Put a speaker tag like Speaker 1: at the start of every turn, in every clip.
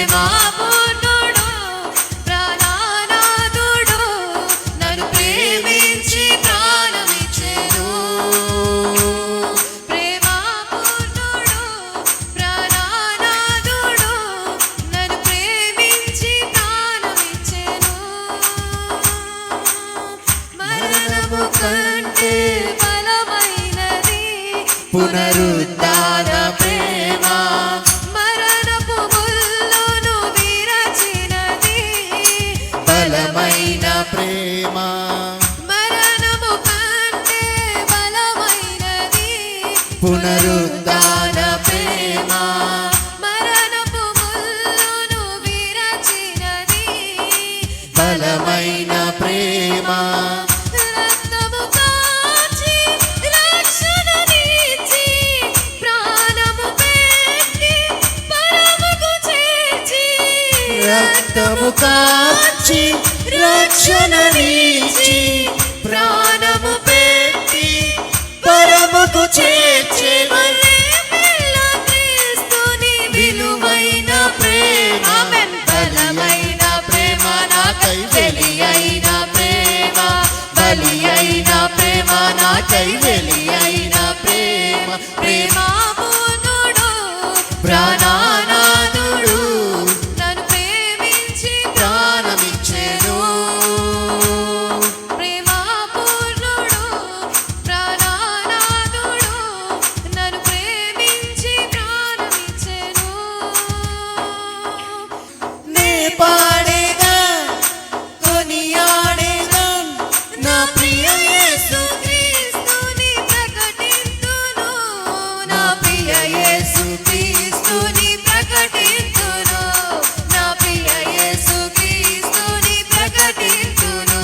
Speaker 1: ప్రేమాపూర్ణుడు ప్రాణనాథుడు నన్ను ప్రేమించి ప్రాణమిచ్చెను. ప్రేమాపూర్ణుడు ప్రాణనాథుడు నన్ను ప్రేమించి ప్రాణమిచ్చెను. మరణము కంటే బలమైనది
Speaker 2: పునరుద్ధాన ప్రేమ,
Speaker 1: మరణపు ముల్లును విరచినది
Speaker 2: బలమైన ప్రేమ,
Speaker 1: మరణము కంటే బలమైనది
Speaker 2: పునరుద్ధాన ప్రేమ,
Speaker 1: మరణపు ముల్లును విరచినది
Speaker 2: బలమైన ప్రేమ.
Speaker 1: రక్తము కాచి రక్షణనిచ్చి ప్రాణము పెట్టి పరముకు చేర్చి,
Speaker 2: రక్తము కార్చి రక్షణనిచ్చి ప్రాణము పెట్టి పరముకు చేర్చెను.
Speaker 1: గొర్రెపిల్ల క్రీస్తుని
Speaker 2: విలువైన ప్రేమ,
Speaker 1: ఆమేన్.
Speaker 2: బలమైన ప్రేమ, నాకై వెలి అయిన ప్రేమ, బలి అయిన ప్రేమ, నాకై వెలి అయిన ప్రేమ.
Speaker 1: ప్రేమాపూర్ణుడు
Speaker 2: ప్రాణనాథుడు
Speaker 1: నన్ను ప్రేమించి
Speaker 2: ప్రాణమిచ్చెను.
Speaker 1: ప్రేమాపూర్ణుడు ప్రాణనాథుడు నన్ను ప్రేమించి ప్రాణమిచ్చెను.
Speaker 2: నే పాడేదా కొనియాడేదా నా ప్రియ యేసు
Speaker 1: క్రీస్తుని ప్రకటింతును,
Speaker 2: నా ప్రియ యేసు
Speaker 1: క్రీస్తుని ప్రకటింతును, నా ప్రియ యేసు క్రీస్తుని ప్రకటింతును,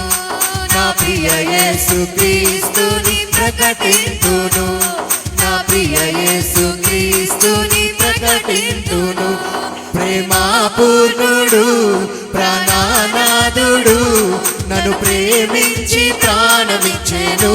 Speaker 2: నా ప్రియ యేసు క్రీస్తుని ప్రకటింతును, నా ప్రియ యేసు క్రీస్తుని ప్రకటింతును. ప్రేమాపూర్ణుడు ప్రాణనాథుడు నన్ను ప్రేమించి ప్రాణమిచ్చెను.